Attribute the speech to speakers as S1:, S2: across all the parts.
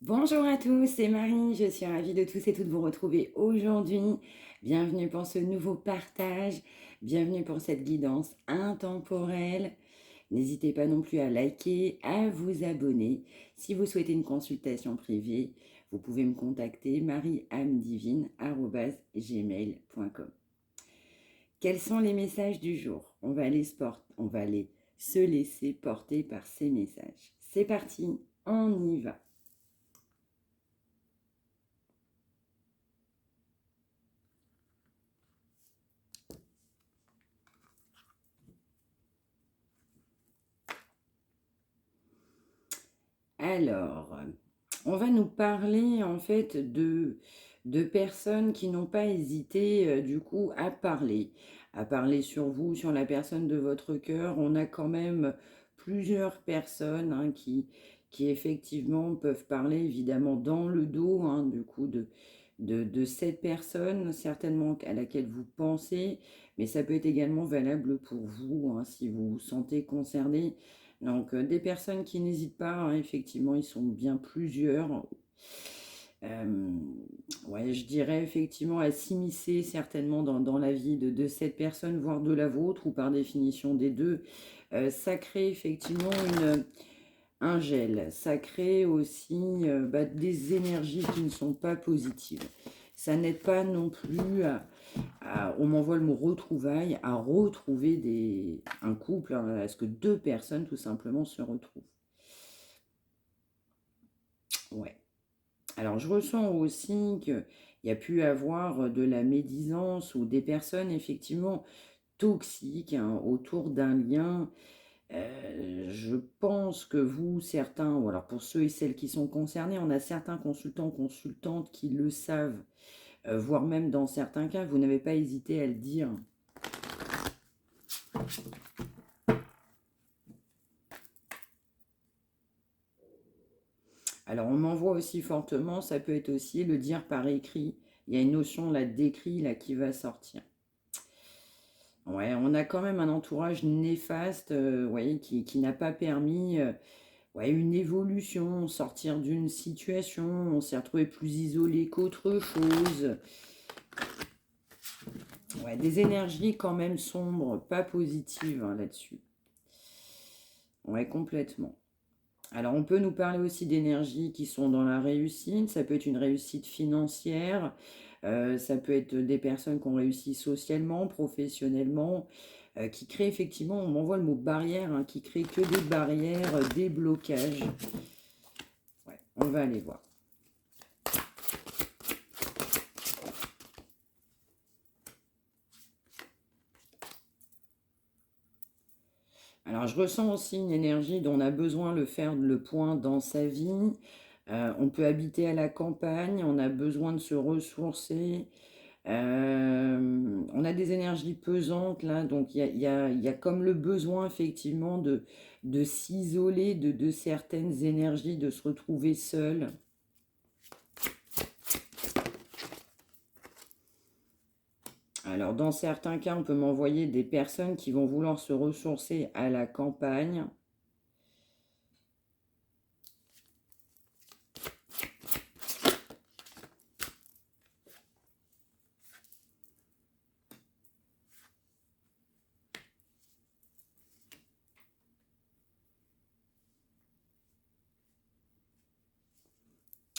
S1: Bonjour à tous, c'est Marie, je suis ravie de tous et toutes vous retrouver aujourd'hui. Bienvenue pour ce nouveau partage, bienvenue pour cette guidance intemporelle. N'hésitez pas non plus à liker, à vous abonner. Si vous souhaitez une consultation privée, vous pouvez me contacter marieamdivine@gmail.com. Quels sont les messages du jour? On va aller se laisser porter par ces messages. C'est parti, on y va. Alors, on va nous parler en fait de personnes qui n'ont pas hésité du coup à parler sur vous, sur la personne de votre cœur. On a quand même plusieurs personnes qui effectivement peuvent parler évidemment dans le dos du coup de cette personne, certainement à laquelle vous pensez, mais ça peut être également valable pour vous si vous vous sentez concerné. Donc, des personnes qui n'hésitent pas, effectivement, ils sont bien plusieurs. Euh, ouais, je dirais effectivement à s'immiscer certainement dans la vie de cette personne, voire de la vôtre, ou par définition des deux. Ça crée effectivement un gel. Ça crée aussi des énergies qui ne sont pas positives. Ça n'aide pas non plus on m'envoie le mot retrouvailles, à retrouver un couple, à ce que deux personnes tout simplement se retrouvent. Ouais. Alors je ressens aussi qu'il y a pu avoir de la médisance ou des personnes effectivement toxiques autour d'un lien. Je pense que vous, certains, ou alors pour ceux et celles qui sont concernés, on a certains consultants, consultantes qui le savent, voire même dans certains cas, vous n'avez pas hésité à le dire. Alors on m'envoie aussi fortement, ça peut être aussi le dire par écrit. Il y a une notion là d'écrit là qui va sortir. Ouais, on a quand même un entourage néfaste, ouais, qui n'a pas permis ouais, une évolution, sortir d'une situation. On s'est retrouvé plus isolé qu'autre chose. Ouais, des énergies quand même sombres, pas positives là-dessus. Ouais, complètement. Alors, on peut nous parler aussi d'énergies qui sont dans la réussite. Ça peut être une réussite financière. Ça peut être des personnes qui ont réussi socialement, professionnellement, qui créent effectivement, on m'envoie le mot barrière, qui créent que des barrières, des blocages. Ouais, on va aller voir. Alors, je ressens aussi une énergie dont on a besoin de faire le point dans sa vie. On peut habiter à la campagne, on a besoin de se ressourcer. On a des énergies pesantes là, donc il y a comme le besoin effectivement de s'isoler de certaines énergies, de se retrouver seul. Alors dans certains cas, on peut m'envoyer des personnes qui vont vouloir se ressourcer à la campagne.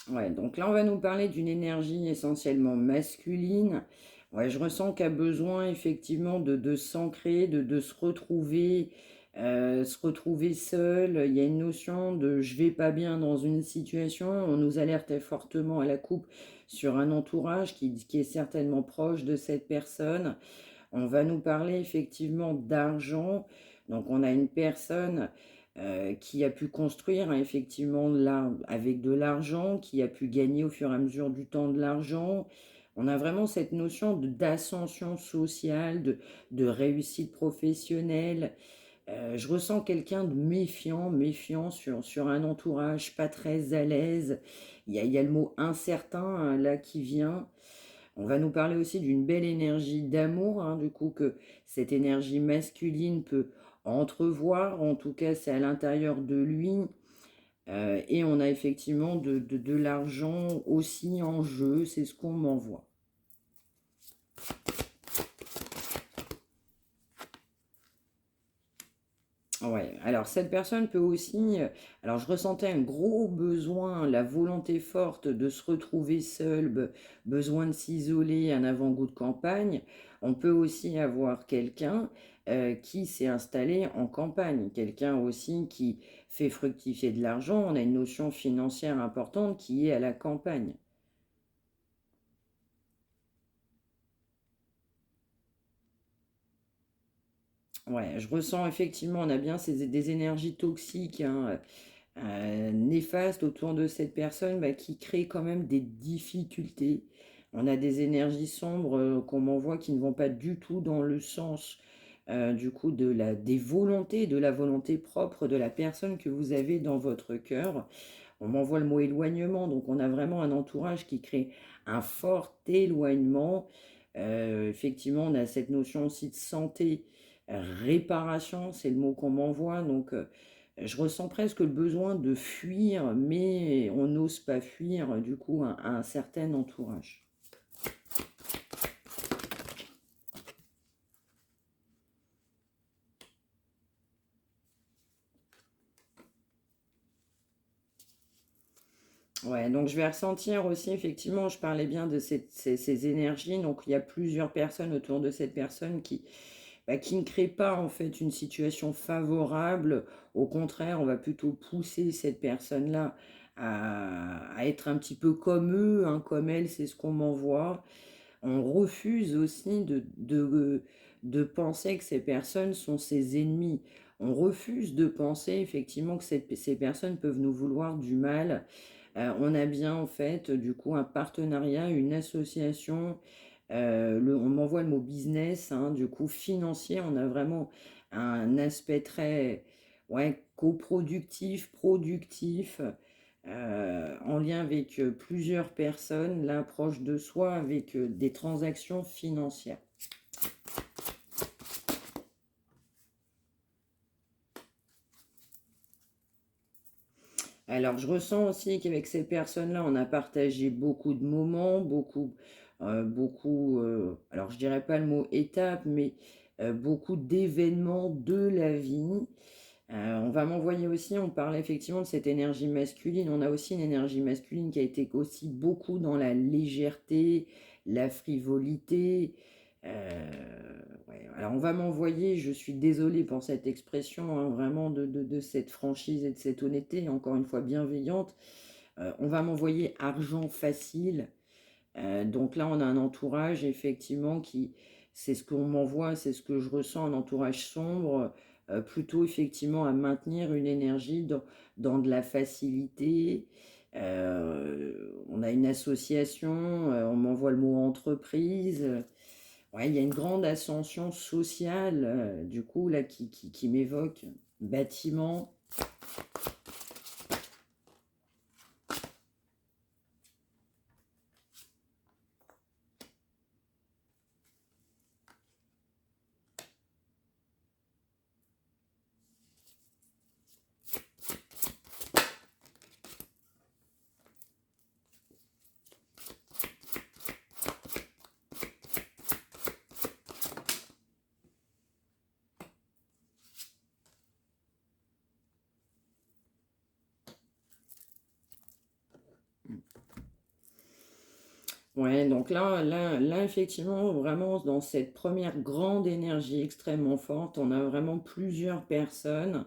S1: Ouais, donc là, on va nous parler d'une énergie essentiellement masculine. Ouais, je ressens qu'il y a besoin effectivement de s'ancrer, de se retrouver seul. Il y a une notion de je vais pas bien dans une situation. On nous alertait fortement à la coupe sur un entourage qui est certainement proche de cette personne. On va nous parler effectivement d'argent. Donc on a une personne qui a pu construire effectivement là avec de l'argent, qui a pu gagner au fur et à mesure du temps de l'argent. On a vraiment cette notion d'ascension sociale, de réussite professionnelle. Je ressens quelqu'un de méfiant sur un entourage pas très à l'aise. Il y a le mot incertain là qui vient. On va nous parler aussi d'une belle énergie d'amour, du coup que cette énergie masculine peut entrevoir, en tout cas c'est à l'intérieur de lui. Et on a effectivement de l'argent aussi en jeu, c'est ce qu'on m'envoie. Ouais, alors cette personne peut aussi, alors je ressentais un gros besoin, la volonté forte de se retrouver seul, besoin de s'isoler, un avant-goût de campagne. On peut aussi avoir quelqu'un qui s'est installé en campagne, quelqu'un aussi qui fait fructifier de l'argent. On a une notion financière importante qui est à la campagne. Ouais, je ressens effectivement, on a bien des énergies toxiques, hein, néfastes autour de cette personne bah, qui crée quand même des difficultés. On a des énergies sombres qu'on m'envoie qui ne vont pas du tout dans le sens du coup des volontés, de la volonté propre de la personne que vous avez dans votre cœur. On m'envoie le mot éloignement, donc on a vraiment un entourage qui crée un fort éloignement. Effectivement, on a cette notion aussi de santé, réparation, c'est le mot qu'on m'envoie, donc je ressens presque le besoin de fuir, mais on n'ose pas fuir, du coup, un certain entourage. Ouais, donc je vais ressentir aussi, effectivement, je parlais bien de ces énergies, donc il y a plusieurs personnes autour de cette personne bah, qui ne créent pas en fait une situation favorable. Au contraire, on va plutôt pousser cette personne-là à être un petit peu comme eux, hein, comme elle, c'est ce qu'on m'envoie. On refuse aussi de penser que ces personnes sont ses ennemis. On refuse de penser effectivement que ces personnes peuvent nous vouloir du mal. On a bien en fait du coup un partenariat, une association. On m'envoie le mot business, hein, du coup financier. On a vraiment un aspect très ouais, coproductif, productif, en lien avec plusieurs personnes, là proche de soi, avec des transactions financières. Alors, je ressens aussi qu'avec ces personnes-là, on a partagé beaucoup de moments, alors je dirais pas le mot étape, mais beaucoup d'événements de la vie. On va m'envoyer aussi, on parlait effectivement de cette énergie masculine, on a aussi une énergie masculine qui a été aussi beaucoup dans la légèreté, la frivolité. Ouais. Alors on va m'envoyer, je suis désolée pour cette expression, hein, vraiment de cette franchise et de cette honnêteté, encore une fois bienveillante. On va m'envoyer argent facile. Donc là, on a un entourage, effectivement, c'est ce qu'on m'envoie, c'est ce que je ressens, un entourage sombre, plutôt effectivement à maintenir une énergie dans de la facilité. On a une association, on m'envoie le mot entreprise. Ouais, il y a une grande ascension sociale, du coup, là, qui m'évoque bâtiment. Ouais, donc là, effectivement, vraiment, dans cette première grande énergie extrêmement forte, on a vraiment plusieurs personnes.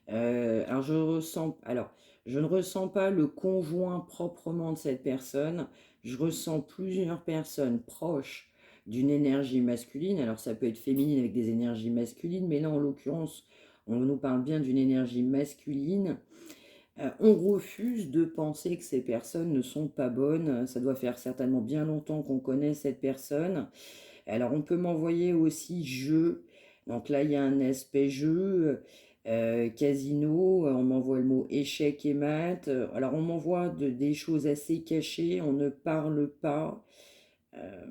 S1: Alors, je ne ressens pas le conjoint proprement de cette personne. Je ressens plusieurs personnes proches d'une énergie masculine. Alors, ça peut être féminine avec des énergies masculines, mais là, en l'occurrence, on nous parle bien d'une énergie masculine. On refuse de penser que ces personnes ne sont pas bonnes. Ça doit faire certainement bien longtemps qu'on connaît cette personne. Alors, on peut m'envoyer aussi jeu. Donc là, il y a un aspect jeu, casino. On m'envoie le mot échec et maths. Alors, on m'envoie des choses assez cachées. On ne parle pas. Euh,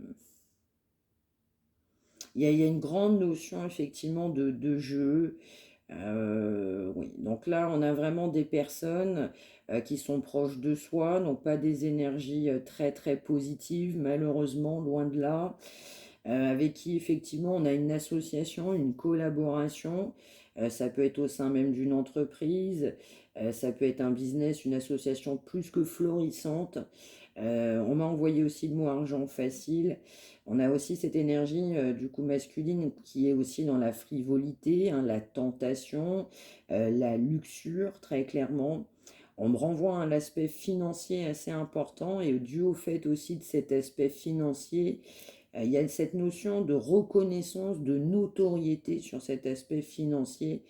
S1: il y a une grande notion, effectivement, de jeu. Oui, donc là, on a vraiment des personnes qui sont proches de soi, donc pas des énergies très très positives, malheureusement, loin de là, avec qui effectivement on a une association, une collaboration. Ça peut être au sein même d'une entreprise, ça peut être un business, une association plus que florissante. On m'a envoyé aussi le mot argent facile. On a aussi cette énergie du coup masculine qui est aussi dans la frivolité, hein, la tentation, la luxure très clairement. On me renvoie à l'aspect financier assez important et dû au fait aussi de cet aspect financier, il y a cette notion de reconnaissance, de notoriété sur cet aspect financier.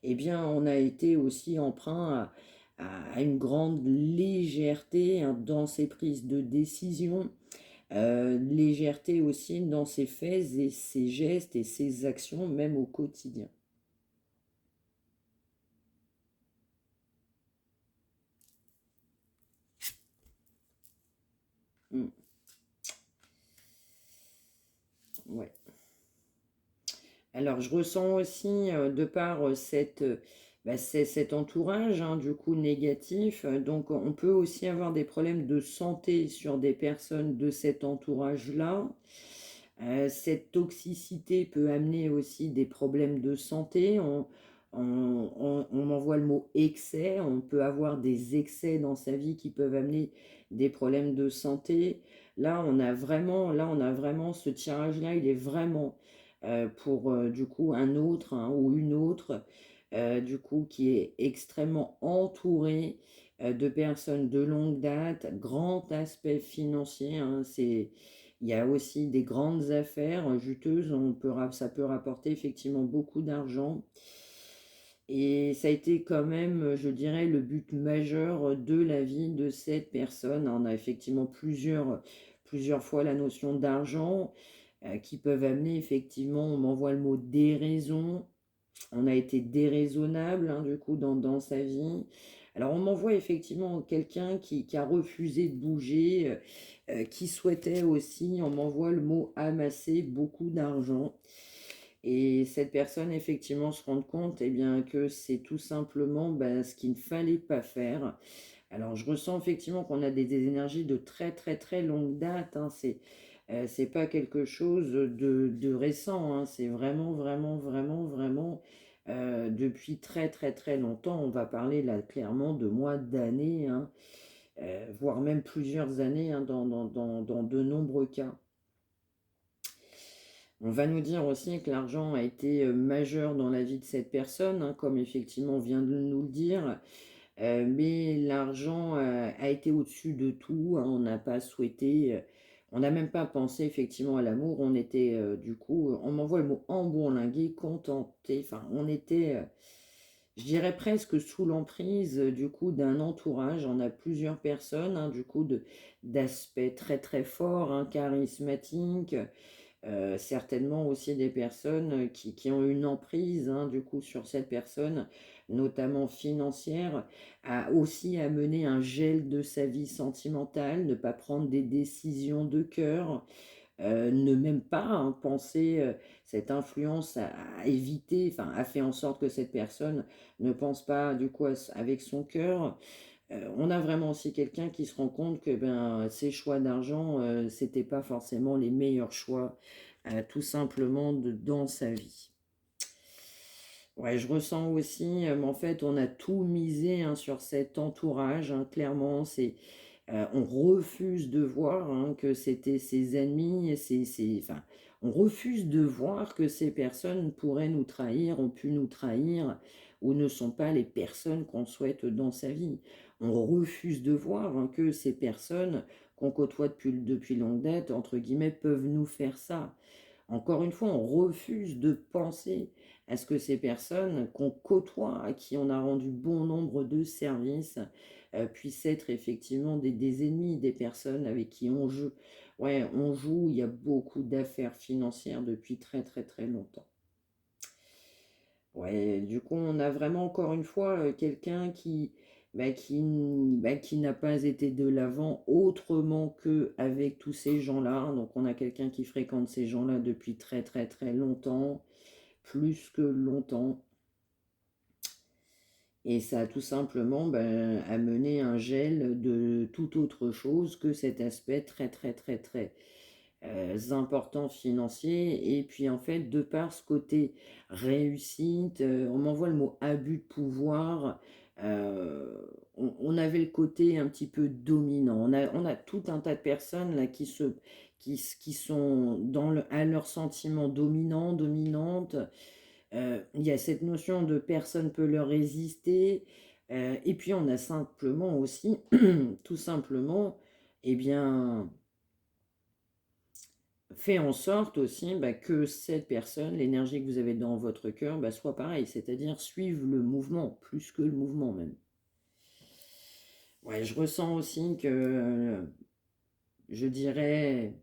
S1: Eh bien, on a été aussi emprunt à une grande légèreté hein, dans ses prises de décision, légèreté aussi dans ses faits et ses gestes et ses actions, même au quotidien. Mm, ouais. Alors, je ressens aussi, de par cet entourage, hein, du coup, négatif, donc on peut aussi avoir des problèmes de santé sur des personnes de cet entourage-là. Cette toxicité peut amener aussi des problèmes de santé. On m'envoie le mot excès. On peut avoir des excès dans sa vie qui peuvent amener des problèmes de santé. Là, on a vraiment ce tirage-là. Il est vraiment pour du coup un autre hein, ou une autre, du coup qui est extrêmement entouré de personnes de longue date, grand aspect financier. Hein, il y a aussi des grandes affaires juteuses, ça peut rapporter effectivement beaucoup d'argent. Et ça a été quand même, je dirais, le but majeur de la vie de cette personne. On a effectivement plusieurs fois la notion d'argent qui peuvent amener effectivement, on m'envoie le mot déraison. On a été déraisonnable hein, du coup dans sa vie. Alors on m'envoie effectivement quelqu'un qui a refusé de bouger, qui souhaitait aussi, on m'envoie le mot amasser beaucoup d'argent. Et cette personne effectivement se rend compte eh bien, que c'est tout simplement ben, ce qu'il ne fallait pas faire. Alors je ressens effectivement qu'on a des énergies de très très très longue date. Hein. C'est pas quelque chose de récent. Hein. C'est vraiment vraiment vraiment vraiment depuis très très très longtemps. On va parler là clairement de mois, d'années, hein, voire même plusieurs années hein, dans de nombreux cas. On va nous dire aussi que l'argent a été majeur dans la vie de cette personne, hein, comme effectivement on vient de nous le dire. Mais l'argent a été au-dessus de tout, hein. On n'a pas souhaité, on n'a même pas pensé effectivement à l'amour. On était du coup, on m'envoie le mot embourlingué, contenté. Enfin, on était, je dirais presque sous l'emprise du coup d'un entourage. On a plusieurs personnes, hein, du coup, d'aspect très très fort, hein, charismatique. Certainement aussi des personnes qui ont une emprise hein, du coup sur cette personne, notamment financière, a aussi amené un gel de sa vie sentimentale, ne pas prendre des décisions de cœur, ne même pas hein, penser, cette influence a évité, enfin a fait en sorte que cette personne ne pense pas du coup avec son cœur. On a vraiment aussi quelqu'un qui se rend compte que ben, ses choix d'argent, c'était pas forcément les meilleurs choix, tout simplement dans sa vie. Ouais, je ressens aussi, en fait, on a tout misé hein, sur cet entourage, hein, clairement, on refuse de voir hein, que c'était ses ennemis, enfin, on refuse de voir que ces personnes pourraient nous trahir, ont pu nous trahir, ou ne sont pas les personnes qu'on souhaite dans sa vie. On refuse de voir hein, que ces personnes qu'on côtoie depuis longue date, entre guillemets, peuvent nous faire ça. Encore une fois, on refuse de penser à ce que ces personnes qu'on côtoie, à qui on a rendu bon nombre de services, puissent être effectivement des ennemis, des personnes avec qui on joue. Ouais, on joue, il y a beaucoup d'affaires financières depuis très très très longtemps. Ouais, du coup, on a vraiment encore une fois quelqu'un qui n'a pas été de l'avant autrement que avec tous ces gens-là. Donc, on a quelqu'un qui fréquente ces gens-là depuis très très très longtemps, plus que longtemps. Et ça a tout simplement amené un gel de toute autre chose que cet aspect très très très très important financier. Et puis en fait, de par ce côté réussite, on m'envoie le mot abus de pouvoir. On avait le côté un petit peu dominant. On a tout un tas de personnes là qui sont à leur sentiment dominant, dominante. Il y a cette notion de personne peut leur résister. Et puis on a simplement aussi, tout simplement, eh bien, fait en sorte aussi que cette personne, l'énergie que vous avez dans votre cœur, soit pareille, c'est-à-dire suivre le mouvement, plus que le mouvement même. Ouais, je ressens aussi que, je dirais,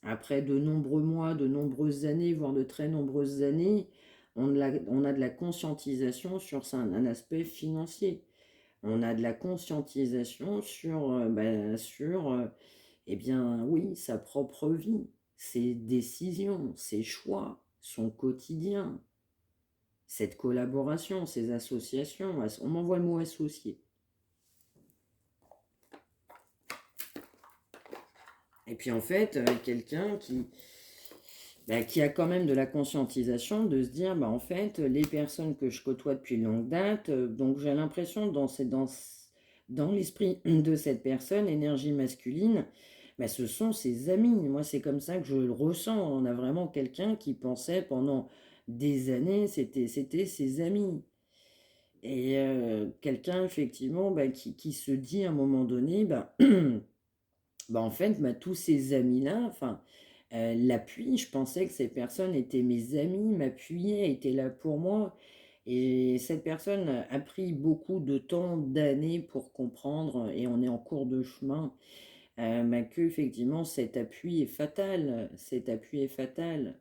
S1: après de nombreux mois, de nombreuses années, voire de très nombreuses années, on a de la conscientisation sur un aspect financier. On a de la conscientisation sur eh bien oui, sa propre vie, ses décisions, ses choix, son quotidien, cette collaboration, ces associations. On m'envoie le mot associé. Et puis en fait, quelqu'un qui a quand même de la conscientisation de se dire, en fait, les personnes que je côtoie depuis longue date, donc j'ai l'impression dans l'esprit de cette personne, énergie masculine, ce sont ses amis. Moi, c'est comme ça que je le ressens. On a vraiment quelqu'un qui pensait pendant des années, c'était ses amis. Et quelqu'un, effectivement, qui se dit à un moment donné, en fait, tous ces amis-là, enfin, l'appui, je pensais que ces personnes étaient mes amis, m'appuyaient, étaient là pour moi. Et cette personne a pris beaucoup de temps, d'années pour comprendre, et on est en cours de chemin, que effectivement cet appui est fatal. Cet appui est fatal.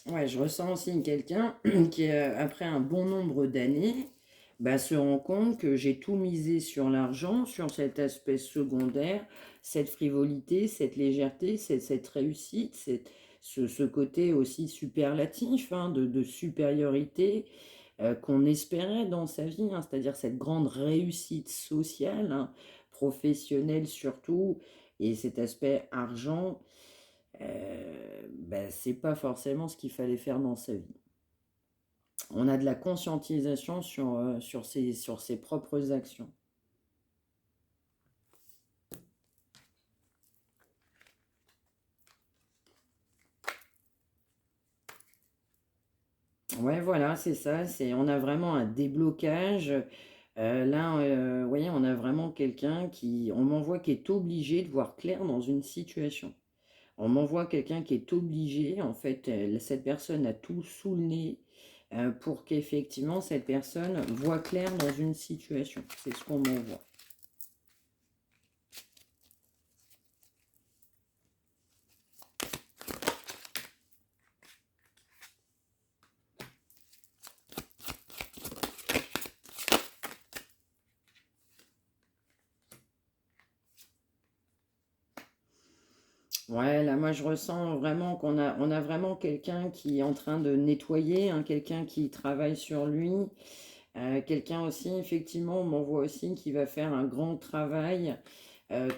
S1: Ouais, je ressens aussi quelqu'un qui, après un bon nombre d'années, se rend compte que j'ai tout misé sur l'argent, sur cet aspect secondaire, cette frivolité, cette légèreté, cette réussite, ce côté aussi superlatif, hein, de supériorité qu'on espérait dans sa vie, hein, c'est-à-dire cette grande réussite sociale, hein, professionnelle surtout, et cet aspect argent. C'est pas forcément ce qu'il fallait faire dans sa vie. On a de la conscientisation sur ses propres actions. Ouais, voilà, c'est ça. On a vraiment un déblocage. Là, vous voyez, on a vraiment quelqu'un on m'envoie qui est obligé de voir clair dans une situation. On m'envoie quelqu'un qui est obligé, en fait, cette personne a tout sous le nez pour qu'effectivement cette personne voit clair dans une situation. C'est ce qu'on m'envoie. Ouais, là, moi, je ressens vraiment on a vraiment quelqu'un qui est en train de nettoyer, hein, quelqu'un qui travaille sur lui, quelqu'un aussi, effectivement, on m'envoie aussi qui va faire un grand travail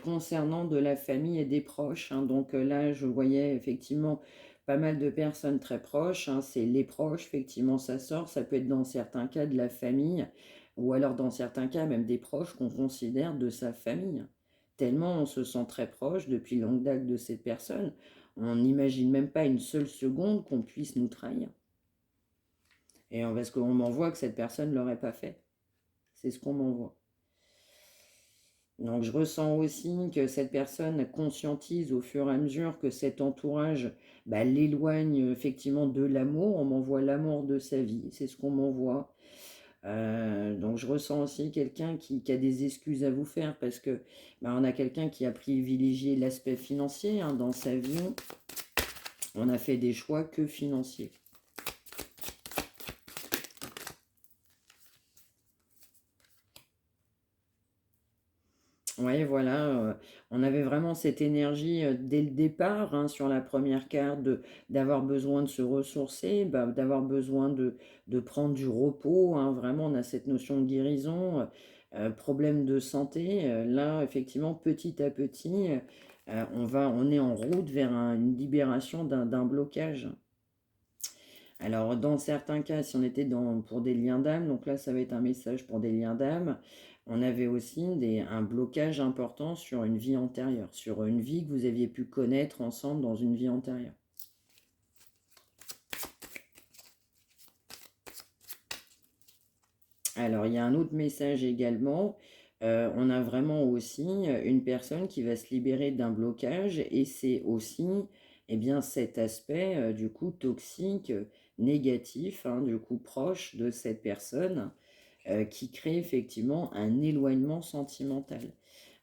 S1: concernant de la famille et des proches, hein. Donc là, je voyais effectivement pas mal de personnes très proches, hein. C'est les proches, effectivement, ça sort. Ça peut être dans certains cas de la famille, ou alors dans certains cas même des proches qu'on considère de sa famille. Tellement on se sent très proche depuis longue date de cette personne. On n'imagine même pas une seule seconde qu'on puisse nous trahir. Et parce qu'on m'envoie que cette personne ne l'aurait pas fait. C'est ce qu'on m'envoie. Donc je ressens aussi que cette personne conscientise au fur et à mesure que cet entourage l'éloigne effectivement de l'amour. On m'envoie l'amour de sa vie, c'est ce qu'on m'envoie. Donc je ressens aussi quelqu'un qui a des excuses à vous faire parce que on a quelqu'un qui a privilégié l'aspect financier hein, dans sa vie. On a fait des choix que financiers. Oui, voilà, on avait vraiment cette énergie dès le départ hein, sur la première carte d'avoir besoin de se ressourcer, d'avoir besoin de prendre du repos. Hein, vraiment, on a cette notion de guérison, problème de santé. Là, effectivement, petit à petit, on est en route vers une libération d'un blocage. Alors, dans certains cas, si on était pour des liens d'âme, donc là, ça va être un message pour des liens d'âme, on avait aussi un blocage important sur une vie antérieure, sur une vie que vous aviez pu connaître ensemble dans une vie antérieure. Alors, il y a un autre message également. On a vraiment aussi une personne qui va se libérer d'un blocage et c'est aussi eh bien, cet aspect du coup toxique, négatif, hein, du coup proche de cette personne qui crée effectivement un éloignement sentimental.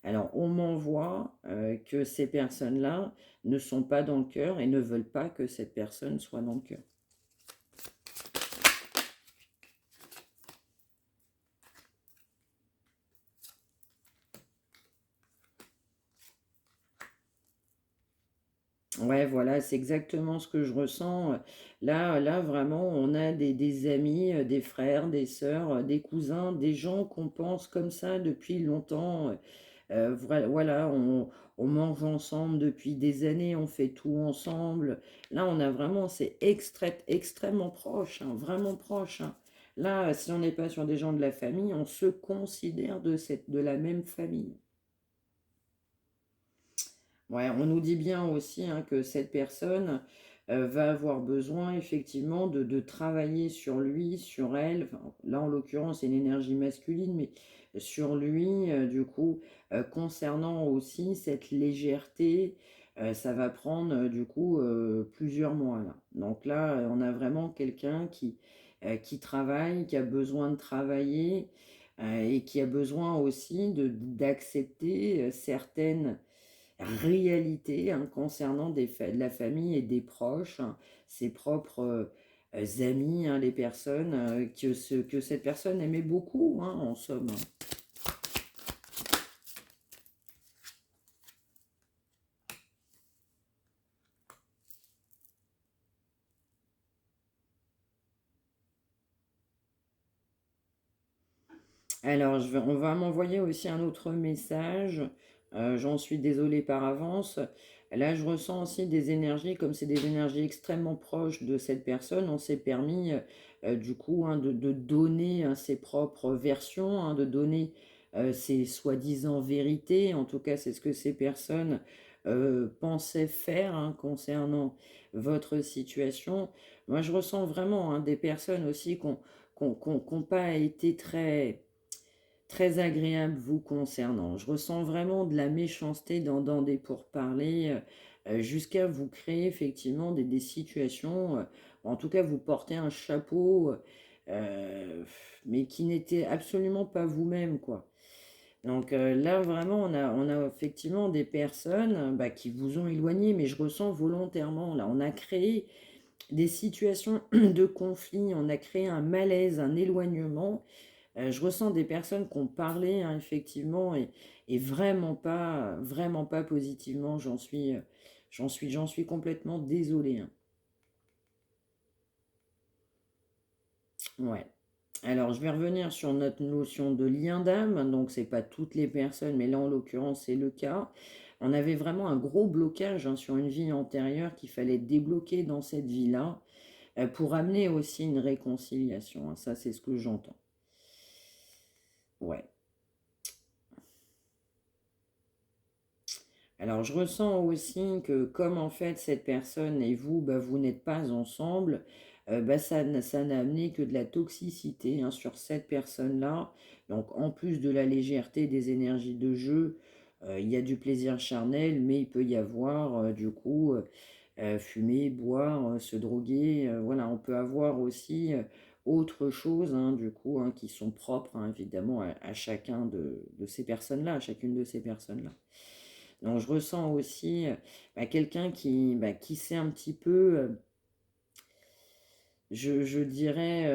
S1: Alors, on m'envoie que ces personnes-là ne sont pas dans le cœur et ne veulent pas que cette personne soit dans le cœur. Ouais, voilà, c'est exactement ce que je ressens. Là vraiment, on a des amis, des frères, des sœurs, des cousins, des gens qu'on pense comme ça depuis longtemps. Voilà, on mange ensemble depuis des années, on fait tout ensemble. Là, on a vraiment, c'est extrêmement proche, hein, vraiment proche. Hein. Là, si on n'est pas sur des gens de la famille, on se considère de la même famille. Ouais, on nous dit bien aussi hein, que cette personne va avoir besoin effectivement de travailler sur lui, sur elle. Enfin, là, en l'occurrence, c'est une énergie masculine, mais sur lui, du coup, concernant aussi cette légèreté, ça va prendre du coup plusieurs mois là. Donc là, on a vraiment quelqu'un qui travaille, qui a besoin de travailler et qui a besoin aussi d'accepter certaines réalité hein, concernant de la famille et des proches, hein, ses propres amis, hein, les personnes que cette personne aimait beaucoup, hein, en somme. Alors, on va m'envoyer aussi un autre message. J'en suis désolée par avance. Là, je ressens aussi des énergies, comme c'est des énergies extrêmement proches de cette personne, on s'est permis du coup hein, de donner hein, ses propres versions, hein, de donner ses soi-disant vérités. En tout cas, c'est ce que ces personnes pensaient faire hein, concernant votre situation. Moi, je ressens vraiment hein, des personnes aussi qui n'ont pas été très agréable vous concernant. Je ressens vraiment de la méchanceté dans des pourparlers, jusqu'à vous créer effectivement des situations, en tout cas vous portez un chapeau, euh, mais qui n'était absolument pas vous-même, quoi. Donc là, vraiment, on a effectivement des personnes qui vous ont éloigné, mais je ressens volontairement, là, on a créé des situations de conflit, on a créé un malaise, un éloignement, je ressens des personnes qui ont parlé, hein, effectivement, et vraiment pas positivement. J'en suis complètement désolée. Hein. Ouais. Alors, je vais revenir sur notre notion de lien d'âme. Donc, c'est pas toutes les personnes, mais là, en l'occurrence, c'est le cas. On avait vraiment un gros blocage hein, sur une vie antérieure qu'il fallait débloquer dans cette vie-là pour amener aussi une réconciliation. Hein. Ça, c'est ce que j'entends. Ouais. Alors, je ressens aussi que comme en fait cette personne et vous, vous n'êtes pas ensemble, ça n'a amené que de la toxicité hein, sur cette personne-là. Donc, en plus de la légèreté des énergies de jeu, il y a du plaisir charnel, mais il peut y avoir du coup fumer, boire, se droguer. Voilà, on peut avoir aussi autre chose, hein, du coup, hein, qui sont propres, hein, évidemment, à chacun de ces personnes-là, à chacune de ces personnes-là. Donc, je ressens aussi quelqu'un qui sait un petit peu, je dirais,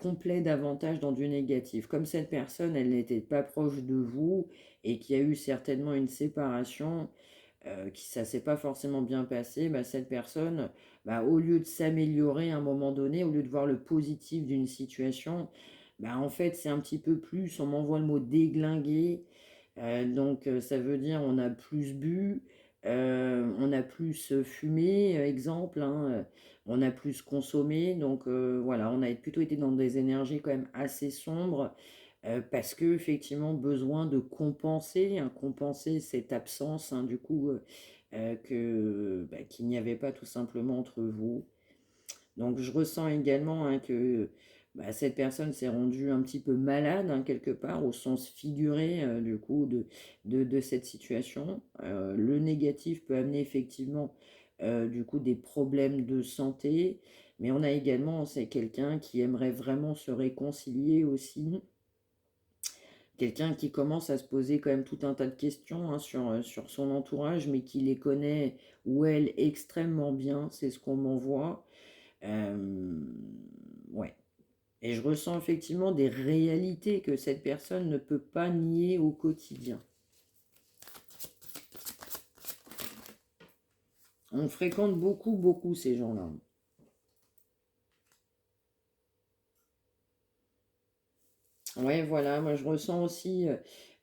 S1: complet davantage dans du négatif. Comme cette personne, elle n'était pas proche de vous et qu'il y a eu certainement une séparation, qui ça s'est pas forcément bien passé, cette personne, au lieu de s'améliorer à un moment donné, au lieu de voir le positif d'une situation, en fait, c'est un petit peu plus, on m'envoie le mot déglinguer, donc ça veut dire on a plus bu, on a plus fumé, exemple, hein, on a plus consommé, donc voilà, on a plutôt été dans des énergies quand même assez sombres, parce que effectivement besoin de compenser, hein, compenser cette absence, hein, du coup, qu'il n'y avait pas tout simplement entre vous. Donc je ressens également, hein, que cette personne s'est rendue un petit peu malade, hein, quelque part, au sens figuré, du coup, de cette situation. Le négatif peut amener effectivement, du coup, des problèmes de santé, mais on a également, c'est quelqu'un qui aimerait vraiment se réconcilier aussi, quelqu'un qui commence à se poser quand même tout un tas de questions, hein, sur son entourage, mais qui les connaît ou elle extrêmement bien, c'est ce qu'on m'envoie. Euh, ouais. Et je ressens effectivement des réalités que cette personne ne peut pas nier au quotidien. On fréquente beaucoup, beaucoup ces gens-là. Ouais, voilà, moi je ressens aussi,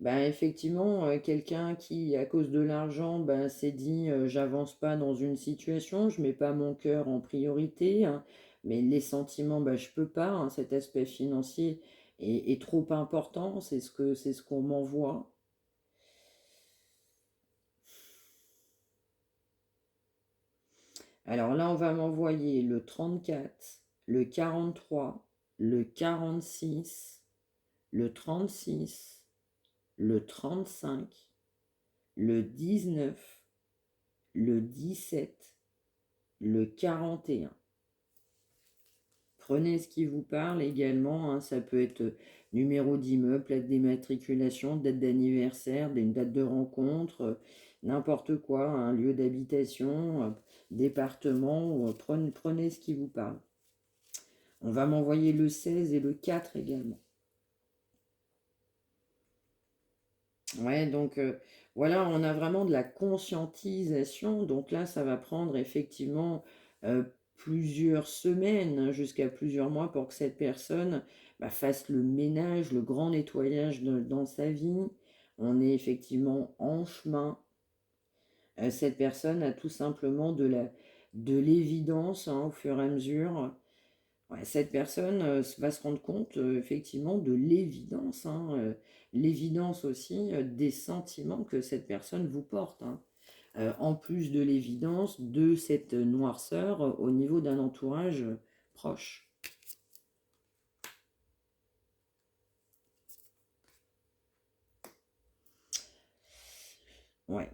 S1: effectivement, quelqu'un qui, à cause de l'argent, s'est dit, j'avance pas dans une situation, je mets pas mon cœur en priorité, hein, mais les sentiments, je peux pas, hein, cet aspect financier est trop important, c'est ce qu'on m'envoie. Alors là, on va m'envoyer le 34, le 43, le 46, le 36, le 35, le 19, le 17, le 41. Prenez ce qui vous parle également, hein, ça peut être numéro d'immeuble, plaque d'immatriculation, date d'anniversaire, une date de rencontre, n'importe quoi, un lieu d'habitation, département, prenez ce qui vous parle. On va m'envoyer le 16 et le 4 également. Ouais, donc voilà, on a vraiment de la conscientisation. Donc là, ça va prendre effectivement plusieurs semaines, hein, jusqu'à plusieurs mois pour que cette personne fasse le ménage, le grand nettoyage dans sa vie. On est effectivement en chemin. Cette personne a tout simplement de l'évidence, hein, au fur et à mesure. Ouais, cette personne va se rendre compte effectivement de l'évidence, hein, l'évidence aussi des sentiments que cette personne vous porte, hein. En plus de l'évidence de cette noirceur au niveau d'un entourage proche. Ouais.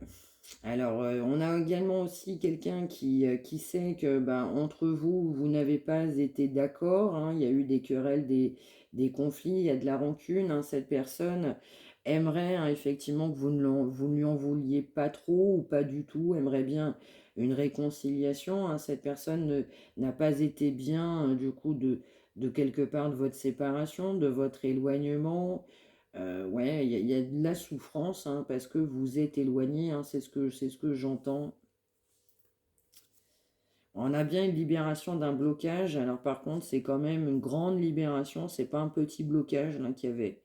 S1: Alors, on a également aussi quelqu'un qui sait que entre vous, vous n'avez pas été d'accord, hein, il y a eu des querelles, des conflits, il y a de la rancune, hein, cette personne aimerait, hein, effectivement que vous ne lui en vouliez pas trop ou pas du tout, aimerait bien une réconciliation, hein, cette personne n'a pas été bien, du coup, de quelque part de votre séparation, de votre éloignement. Ouais, il y a de la souffrance, hein, parce que vous êtes éloigné, hein, c'est ce que j'entends. On a bien une libération d'un blocage, alors par contre, c'est quand même une grande libération, c'est pas un petit blocage là qu'il y avait.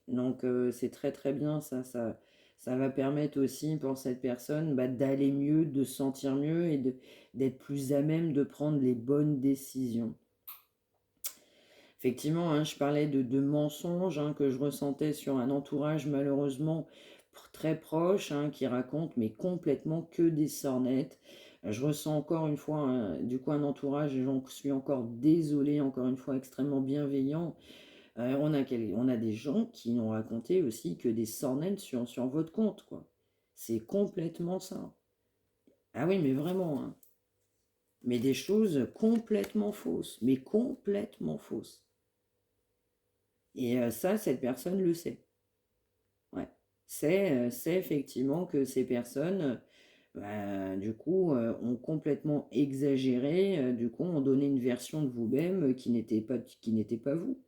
S1: Donc c'est très très bien, ça va permettre aussi pour cette personne d'aller mieux, de se sentir mieux et d'être plus à même de prendre les bonnes décisions. Effectivement, hein, je parlais de mensonges, hein, que je ressentais sur un entourage malheureusement très proche, hein, qui raconte mais complètement que des sornettes. Je ressens encore une fois du coup un entourage, et j'en suis encore désolée, encore une fois extrêmement bienveillant. On a des gens qui n'ont raconté aussi que des sornettes sur votre compte, quoi. C'est complètement ça. Ah oui, mais vraiment, hein. Mais des choses complètement fausses, mais complètement fausses. Et ça, cette personne le sait. Ouais. C'est effectivement que ces personnes, du coup, ont complètement exagéré, du coup, ont donné une version de vous-même qui n'était pas vous.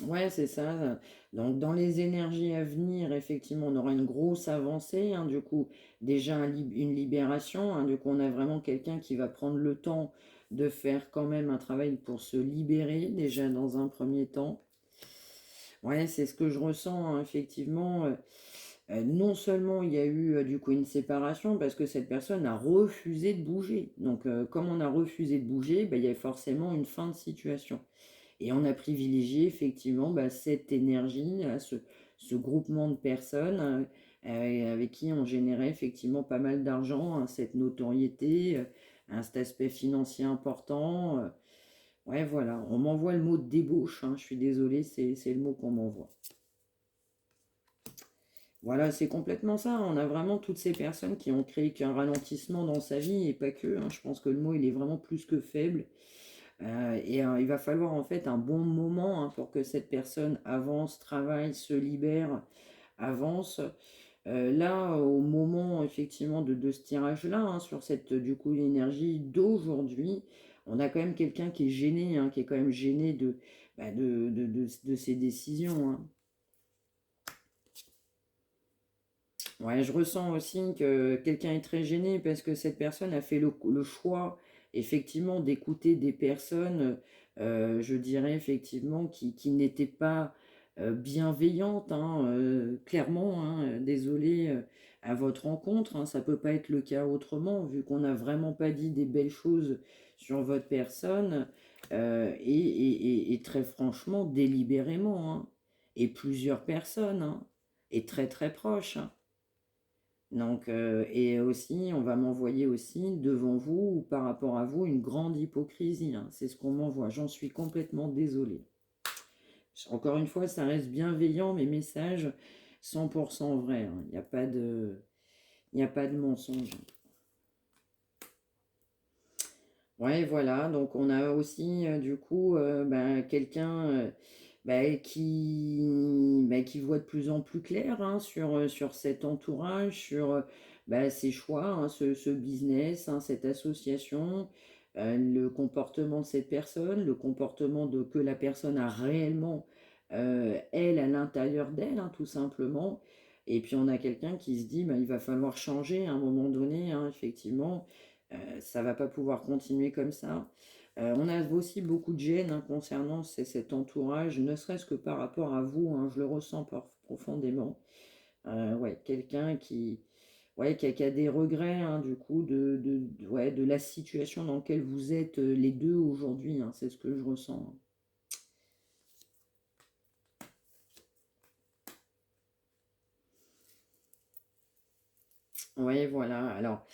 S1: Ouais, c'est ça. Donc, dans les énergies à venir, effectivement, on aura une grosse avancée, hein, du coup, déjà une libération, hein, du coup, on a vraiment quelqu'un qui va prendre le temps de faire quand même un travail pour se libérer, déjà dans un premier temps. Ouais, c'est ce que je ressens, hein, effectivement. Non seulement il y a eu du coup une séparation, parce que cette personne a refusé de bouger. Donc, comme on a refusé de bouger, bah, il y a forcément une fin de situation. Et on a privilégié effectivement cette énergie, ce groupement de personnes avec qui on générait effectivement pas mal d'argent, hein, cette notoriété, cet aspect financier important. Ouais, voilà, on m'envoie le mot débauche, hein, je suis désolée, c'est le mot qu'on m'envoie. Voilà, c'est complètement ça. On a vraiment toutes ces personnes qui ont créé qu'un ralentissement dans sa vie et pas que, hein. Je pense que le mot, il est vraiment plus que faible. Il va falloir en fait un bon moment, hein, pour que cette personne avance, travaille, se libère, avance. Là, au moment effectivement de ce tirage-là, hein, sur cette du coup l'énergie d'aujourd'hui, on a quand même quelqu'un qui est gêné, hein, qui est quand même gêné de ses décisions, hein. Ouais, je ressens aussi que quelqu'un est très gêné parce que cette personne a fait le choix, effectivement, d'écouter des personnes, je dirais effectivement, qui n'étaient pas bienveillantes, hein, clairement, hein, désolé à votre rencontre, hein, ça peut pas être le cas autrement, vu qu'on n'a vraiment pas dit des belles choses sur votre personne, et très franchement, délibérément, hein, et plusieurs personnes, hein, et très très proches, hein. Donc, et aussi, on va m'envoyer aussi devant vous ou par rapport à vous une grande hypocrisie, hein. C'est ce qu'on m'envoie. J'en suis complètement désolée. Encore une fois, ça reste bienveillant, mes messages 100% vrais, hein. Il n'y a pas de mensonge. Ouais, voilà. Donc, on a aussi, du coup, quelqu'un qui voit de plus en plus clair, hein, sur cet entourage, sur ses choix, hein, ce business, hein, cette association, le comportement de cette personne, le comportement que la personne a réellement, elle, à l'intérieur d'elle, hein, tout simplement. Et puis on a quelqu'un qui se dit, il va falloir changer à un moment donné, hein, effectivement, ça va pas pouvoir continuer comme ça. On a aussi beaucoup de gêne, hein, concernant cet entourage, ne serait-ce que par rapport à vous, hein, je le ressens profondément. Ouais, quelqu'un qui a des regrets, hein, du coup, ouais, de la situation dans laquelle vous êtes les deux aujourd'hui, hein, c'est ce que je ressens. Oui, voilà. Alors,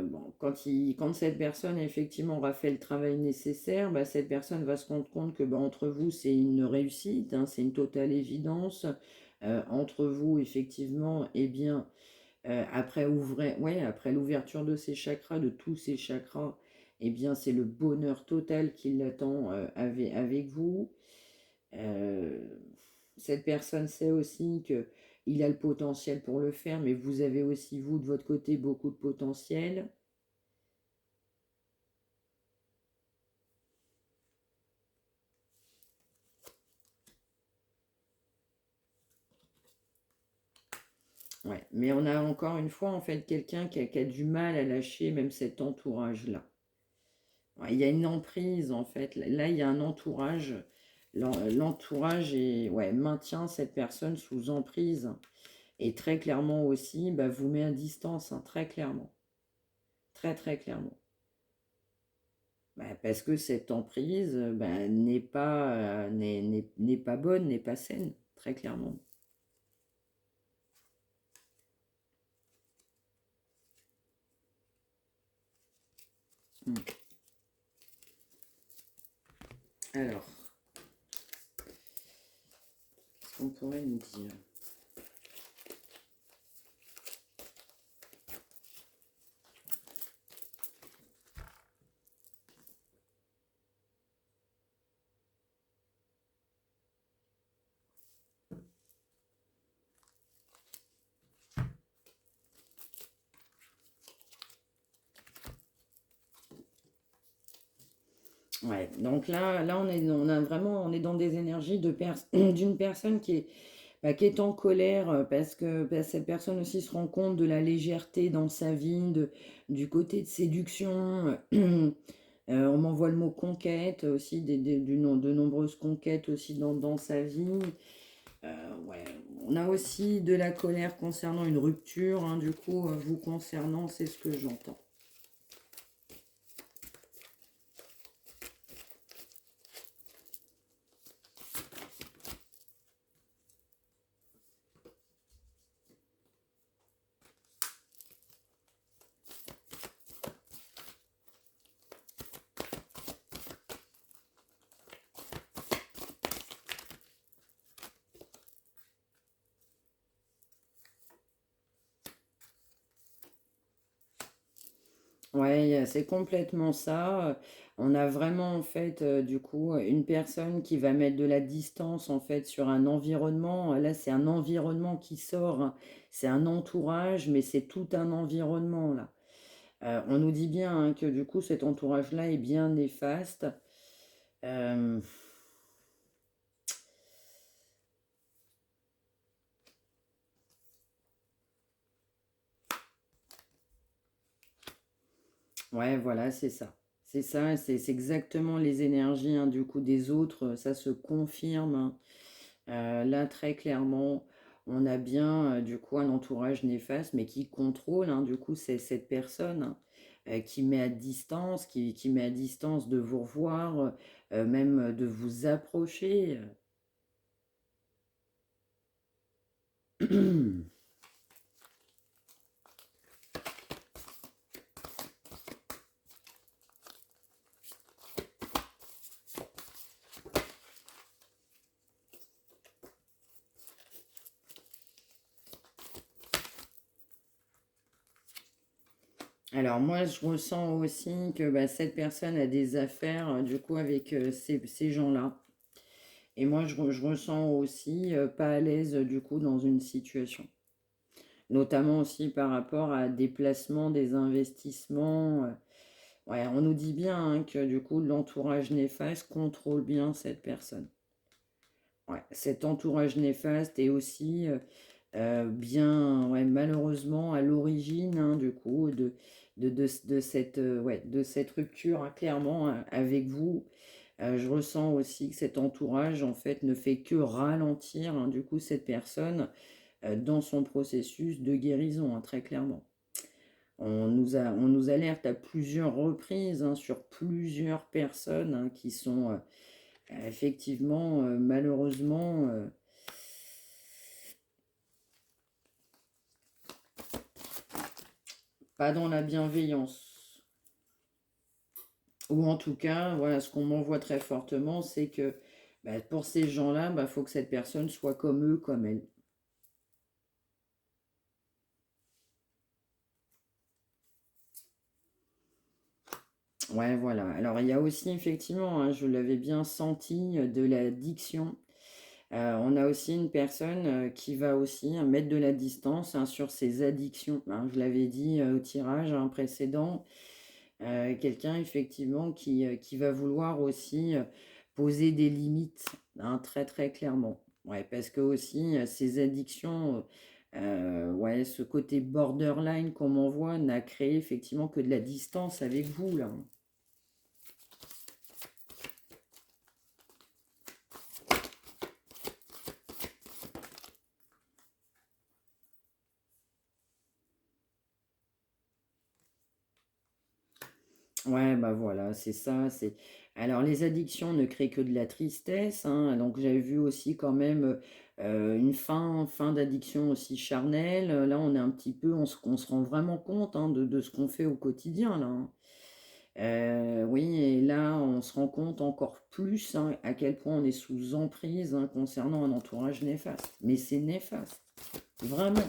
S1: bon, quand cette personne effectivement aura fait le travail nécessaire, cette personne va se rendre compte que entre vous, c'est une réussite, hein, c'est une totale évidence. Entre vous, effectivement, eh bien, ouais, après l'ouverture de ces chakras, de tous ces chakras, eh bien, c'est le bonheur total qui l'attend avec vous. Euh, cette personne sait aussi que il a le potentiel pour le faire, mais vous avez aussi, vous, de votre côté, beaucoup de potentiel. Ouais. Mais on a encore une fois, en fait, quelqu'un qui a du mal à lâcher même cet entourage-là. Ouais, il y a une emprise, en fait. Là, il y a un entourage. L'entourage ouais, maintient cette personne sous emprise. Et très clairement aussi, vous met à distance, hein, très clairement. Très, très clairement. Parce que cette emprise, n'est pas bonne, n'est pas saine, très clairement. Mm. Alors, qu'est-ce qu'on pourrait nous dire? Ouais, donc là on est dans des énergies d'une personne qui est en colère parce que cette personne aussi se rend compte de la légèreté dans sa vie, du côté de séduction. On m'envoie le mot conquête aussi, de nombreuses conquêtes aussi dans sa vie. Ouais, on a aussi de la colère concernant une rupture, hein, du coup, vous concernant, c'est ce que j'entends. Ouais, c'est complètement ça. On a vraiment en fait du coup une personne qui va mettre de la distance en fait sur un environnement. Là, c'est un environnement qui sort, hein. C'est un entourage, mais c'est tout un environnement là. On nous dit bien hein, que du coup cet entourage-là est bien néfaste. Euh, ouais, voilà, c'est ça. C'est ça, c'est exactement les énergies hein, du coup des autres. Ça se confirme, hein. Là, très clairement, on a bien du coup un entourage néfaste, mais qui contrôle, hein, du coup, c'est cette personne hein, qui met à distance, qui met à distance de vous revoir, même de vous approcher. Alors moi, je ressens aussi que bah, cette personne a des affaires du coup avec ces gens-là. Et moi, je ressens aussi pas à l'aise du coup dans une situation. Notamment aussi par rapport à des placements, des investissements. Ouais, on nous dit bien hein, que du coup l'entourage néfaste contrôle bien cette personne. Ouais, cet entourage néfaste est aussi bien, ouais, malheureusement à l'origine hein, du coup de cette rupture hein, clairement hein, avec vous. Je ressens aussi que cet entourage en fait ne fait que ralentir hein, du coup cette personne dans son processus de guérison hein, très clairement. On nous alerte à plusieurs reprises hein, sur plusieurs personnes hein, qui sont effectivement, malheureusement, pas dans la bienveillance. Ou en tout cas, voilà, ce qu'on m'envoie très fortement, c'est que bah, pour ces gens-là, il faut que cette personne soit comme eux, comme elle. Ouais, voilà. Alors, il y a aussi effectivement, hein, je l'avais bien senti, de l'addiction. On a aussi une personne qui va aussi hein, mettre de la distance hein, sur ses addictions, hein. Je l'avais dit au tirage hein, précédent. Quelqu'un effectivement qui va vouloir aussi poser des limites hein, très très clairement. Ouais, parce que aussi ces addictions, ouais, ce côté borderline qu'on m'envoie n'a créé effectivement que de la distance avec vous là. Ouais, bah voilà, c'est ça. Alors les addictions ne créent que de la tristesse, hein. Donc j'avais vu aussi quand même une fin d'addiction aussi charnelle. Là, on est un petit peu, on se rend vraiment compte hein, de ce qu'on fait au quotidien là, hein. Oui, et là, on se rend compte encore plus hein, à quel point on est sous emprise hein, concernant un entourage néfaste. Mais c'est néfaste, vraiment.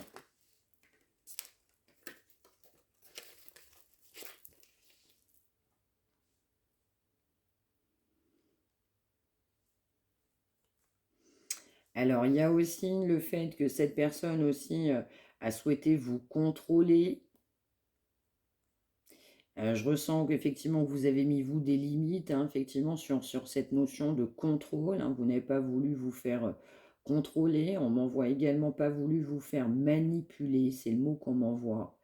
S1: Alors, il y a aussi le fait que cette personne aussi a souhaité vous contrôler. Je ressens qu'effectivement, vous avez mis, vous, des limites, hein, effectivement, sur cette notion de contrôle. Hein. Vous n'avez pas voulu vous faire contrôler. On m'envoie également pas voulu vous faire manipuler. C'est le mot qu'on m'envoie.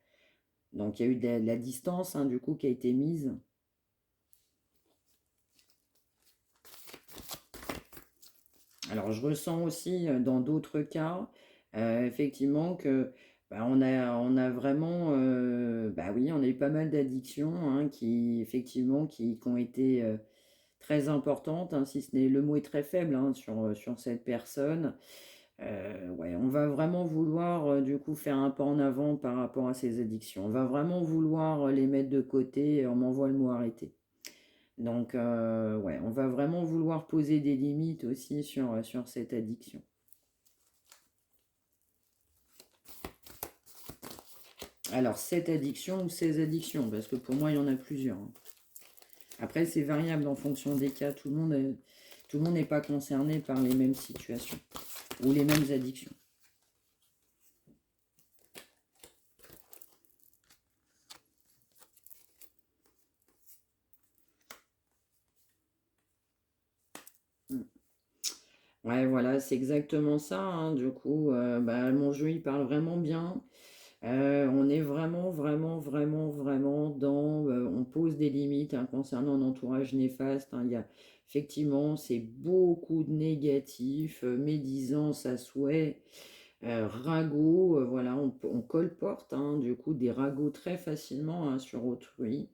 S1: Donc, il y a eu de la distance, hein, du coup, qui a été mise. Alors, je ressens aussi dans d'autres cas, effectivement, que bah, on a vraiment, bah oui, on a eu pas mal d'addictions hein, qui, effectivement, qui ont été très importantes, hein, si ce n'est le mot est très faible hein, sur cette personne. Ouais, on va vraiment vouloir du coup faire un pas en avant par rapport à ces addictions. On va vraiment vouloir les mettre de côté et on m'envoie le mot arrêter. Donc, ouais, on va vraiment vouloir poser des limites aussi sur cette addiction. Alors, cette addiction ou ces addictions, parce que pour moi, il y en a plusieurs. Hein. Après, c'est variable en fonction des cas. Tout le monde n'est pas concerné par les mêmes situations ou les mêmes addictions. Mm. Ouais, voilà, c'est exactement ça. Hein. Du coup, bah, mon jeu, il parle vraiment bien. On est vraiment, vraiment, vraiment, vraiment dans... on pose des limites hein, concernant un entourage néfaste. Hein. Il y a, effectivement, c'est beaucoup de négatifs, médisance à souhait, ragots, voilà, on colporte hein, du coup des ragots très facilement hein, sur autrui.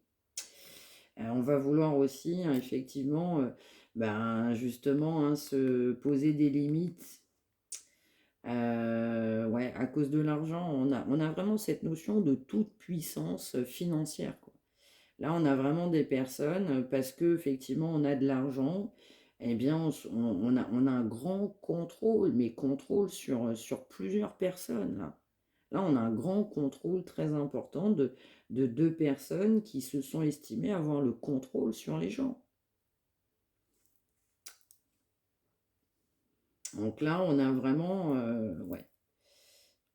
S1: On va vouloir aussi, hein, effectivement, ben, justement, hein, se poser des limites ouais, à cause de l'argent, on a vraiment cette notion de toute puissance financière, quoi. Là, on a vraiment des personnes, parce que effectivement, on a de l'argent, eh bien, on a un grand contrôle, mais contrôle sur plusieurs personnes, là. Là, on a un grand contrôle très important de deux personnes qui se sont estimées avoir le contrôle sur les gens. Donc là, on a vraiment, ouais,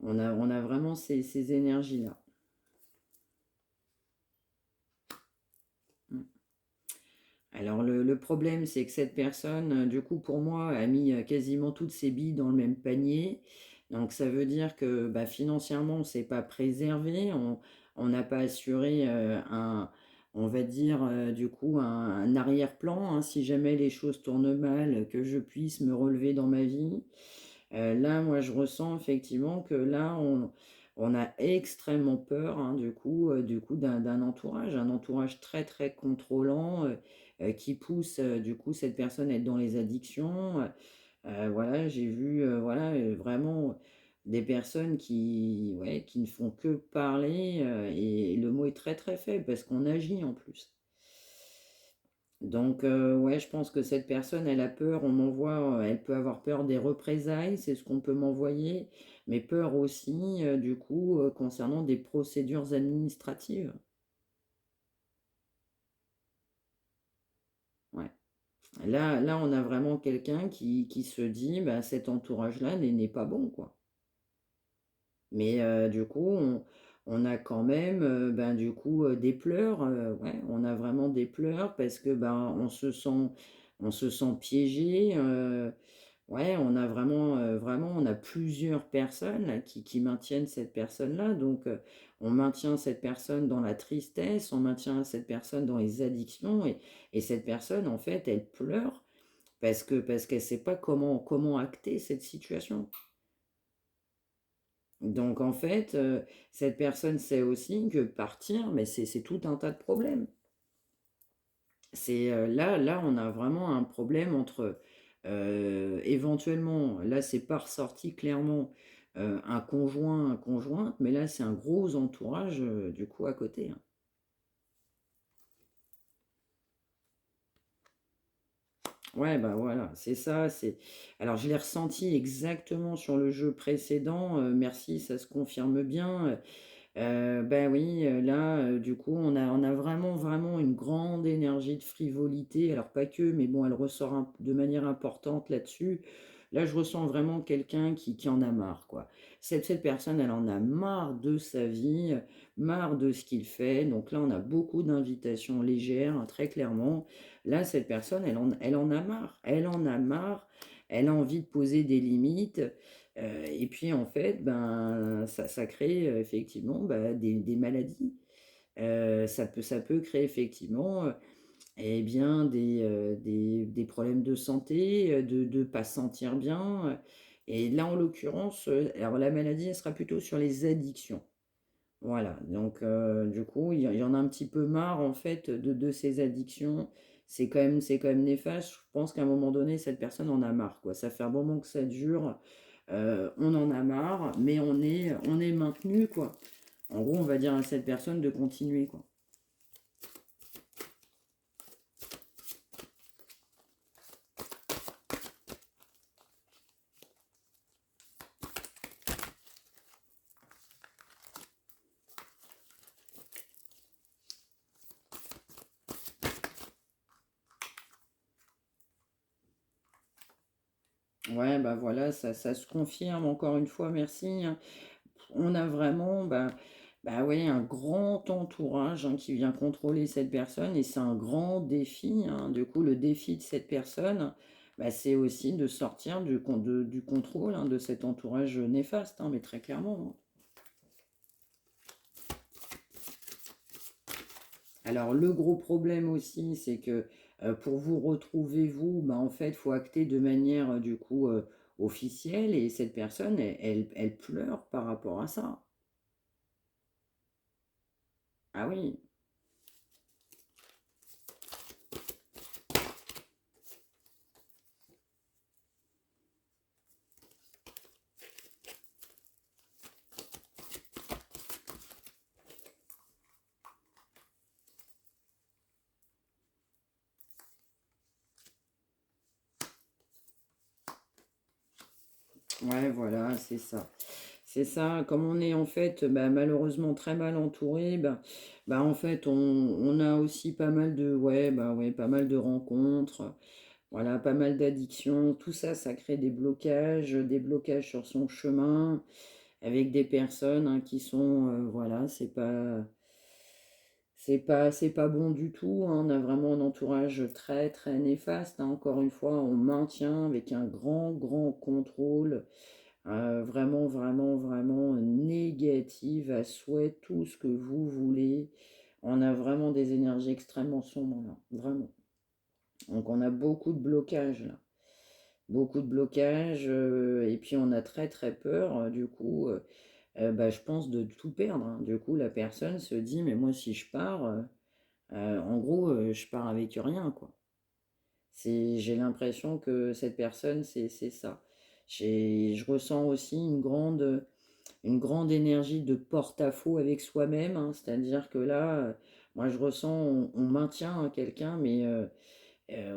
S1: on a vraiment ces énergies-là. Mm. Alors le problème, c'est que cette personne, du coup, pour moi, a mis quasiment toutes ses billes dans le même panier. Donc ça veut dire que bah, financièrement, on ne s'est pas préservé, on n'a pas assuré on va dire, du coup, un arrière-plan, hein, si jamais les choses tournent mal, que je puisse me relever dans ma vie. Là, moi, je ressens effectivement que là, on a extrêmement peur, hein, du coup d'un entourage, un entourage très, très contrôlant, qui pousse, du coup, cette personne à être dans les addictions. Voilà, j'ai vu, voilà, vraiment des personnes qui, ouais, qui ne font que parler, et le mot est très, très faible parce qu'on agit en plus. Donc, ouais, je pense que cette personne, elle a peur, on m'envoie, elle peut avoir peur des représailles, c'est ce qu'on peut m'envoyer, mais peur aussi, du coup, concernant des procédures administratives. Ouais. Là, on a vraiment quelqu'un qui se dit, bah, cet entourage-là n'est pas bon, quoi. Mais du coup, on a quand même, ben, du coup, des pleurs, ouais, on a vraiment des pleurs parce que, ben, on se sent piégé, ouais, on a vraiment, vraiment, on a plusieurs personnes là, qui maintiennent cette personne-là. Donc, on maintient cette personne dans la tristesse, on maintient cette personne dans les addictions, et cette personne, en fait, elle pleure parce qu'elle ne sait pas comment acter cette situation. Donc, en fait, cette personne sait aussi que partir, mais c'est tout un tas de problèmes. Là, on a vraiment un problème entre, éventuellement, là, c'est pas ressorti clairement, un conjoint, conjointe, mais là, c'est un gros entourage, du coup, à côté. Hein. Ouais, bah voilà, c'est ça. Alors, je l'ai ressenti exactement sur le jeu précédent. Merci, ça se confirme bien. Bah oui, là, du coup, on a vraiment, vraiment une grande énergie de frivolité. Alors pas que, mais bon, elle ressort de manière importante là-dessus. Là, je ressens vraiment quelqu'un qui en a marre, quoi. Cette personne, elle en a marre de sa vie, marre de ce qu'il fait. Donc là, on a beaucoup d'invitations légères, hein, très clairement. Là, cette personne, elle en a marre. Elle en a marre. Elle a envie de poser des limites. Et puis en fait, ben, ça crée effectivement bah, des maladies. Ça peut créer effectivement eh bien, des problèmes de santé, de ne pas se sentir bien. Et là, en l'occurrence, alors la maladie, elle sera plutôt sur les addictions. Voilà, donc du coup, il y en a un petit peu marre en fait de ces addictions. C'est quand même néfaste. Je pense qu'à un moment donné, cette personne en a marre, quoi. Ça fait un moment que ça dure. On en a marre, mais on est maintenu, quoi. En gros, on va dire à cette personne de continuer, quoi. Ouais, bah voilà, ça se confirme encore une fois, merci, hein. On a vraiment, bah ouais, un grand entourage hein, qui vient contrôler cette personne et c'est un grand défi, hein. Du coup, le défi de cette personne, bah, c'est aussi de sortir du contrôle hein, de cet entourage néfaste, hein, mais très clairement, hein. Alors, le gros problème aussi, c'est que pour vous retrouver, vous, bah, en fait, il faut acter de manière, du coup, officielle et cette personne, elle pleure par rapport à ça. Ah oui, ouais, voilà, c'est ça. C'est ça, comme on est en fait bah, malheureusement très mal entouré, bah, en fait on a aussi pas mal de ouais, bah ouais, pas mal de rencontres, voilà, pas mal d'addictions, tout ça, ça crée des blocages sur son chemin avec des personnes hein, qui sont voilà, c'est pas bon du tout, hein. On a vraiment un entourage très très néfaste, hein. Encore une fois, on maintient avec un grand grand contrôle vraiment, vraiment, vraiment négative à souhait, tout ce que vous voulez. On a vraiment des énergies extrêmement sombres là, vraiment. Donc on a beaucoup de blocages là, beaucoup de blocages, et puis on a très très peur, du coup, bah, je pense de tout perdre, hein. Du coup, la personne se dit, mais moi si je pars, en gros, je pars avec rien, quoi. J'ai l'impression que cette personne, c'est ça. Je ressens aussi une grande énergie de porte-à-faux avec soi-même, hein. C'est-à-dire que là, moi je ressens, on maintient hein, quelqu'un, mais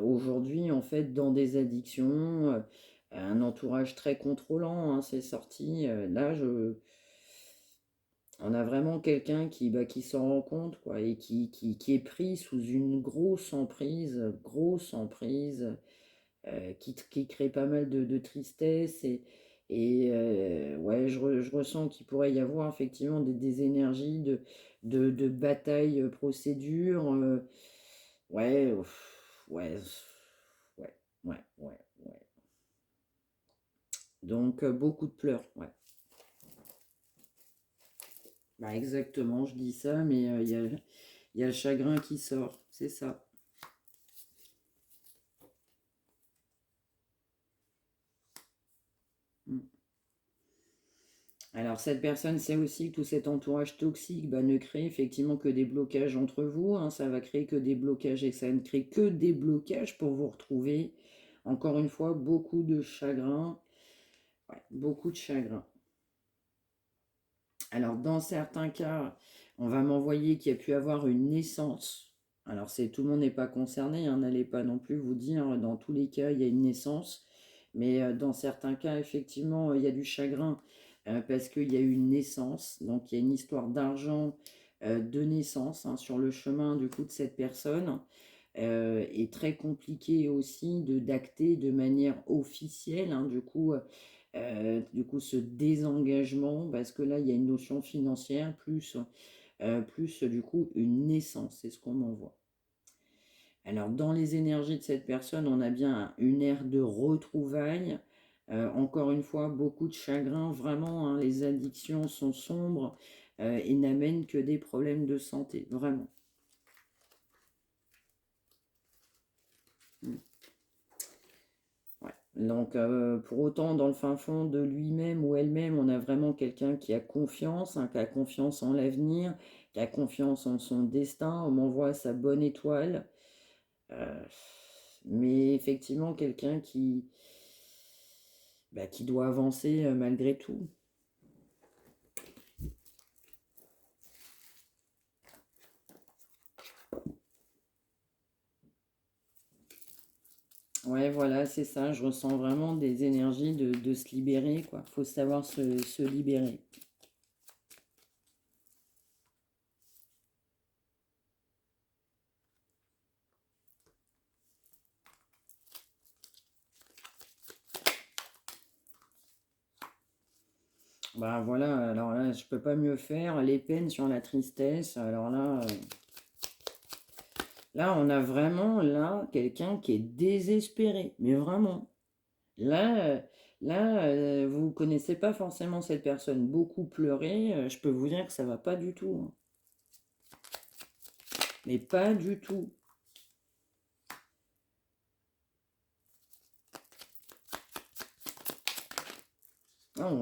S1: aujourd'hui, en fait, dans des addictions, un entourage très contrôlant, hein, c'est sorti. Là, on a vraiment quelqu'un qui s'en rend compte, quoi, et qui est pris sous une grosse emprise, qui crée pas mal de tristesse et ouais, je ressens qu'il pourrait y avoir effectivement des énergies de bataille procédure. Ouais, ouais, ouais, ouais, ouais, ouais. Donc beaucoup de pleurs, ouais. Bah exactement, je dis ça, mais il y a le chagrin qui sort, c'est ça. Mm. Alors, cette personne sait aussi que tout cet entourage toxique bah, ne crée effectivement que des blocages entre vous, hein. Ça va créer que des blocages et ça ne crée que des blocages pour vous retrouver. Encore une fois, beaucoup de chagrin. Ouais, beaucoup de chagrin. Alors, dans certains cas, on va m'envoyer qu'il y a pu avoir une naissance. Alors, tout le monde n'est pas concerné, hein, n'allez pas non plus vous dire, dans tous les cas, il y a une naissance, mais dans certains cas, effectivement, il y a du chagrin parce qu'il y a eu une naissance, donc il y a une histoire d'argent de naissance hein, sur le chemin du coup de cette personne, et très compliqué aussi de d'acter de manière officielle, hein, du coup, ce désengagement, parce que là, il y a une notion financière, plus du coup une naissance, c'est ce qu'on m'envoie. Alors, dans les énergies de cette personne, on a bien une ère de retrouvailles. Encore une fois, beaucoup de chagrin, vraiment, hein, les addictions sont sombres et n'amènent que des problèmes de santé, vraiment. Mm. Ouais. Donc, pour autant, dans le fin fond de lui-même ou elle-même, on a vraiment quelqu'un qui a confiance, hein, qui a confiance en l'avenir, qui a confiance en son destin. On m'envoie sa bonne étoile. Euh, mais effectivement, quelqu'un qui doit avancer malgré tout. Ouais, voilà, c'est ça. Je ressens vraiment des énergies de se libérer, quoi. Faut savoir se libérer. Bah voilà, alors là, je peux pas mieux faire. Les peines sur la tristesse. Alors là, on a vraiment là quelqu'un qui est désespéré, mais vraiment. Là, vous connaissez pas forcément cette personne. Beaucoup pleurer, je peux vous dire que ça va pas du tout, hein. Mais pas du tout. Ah,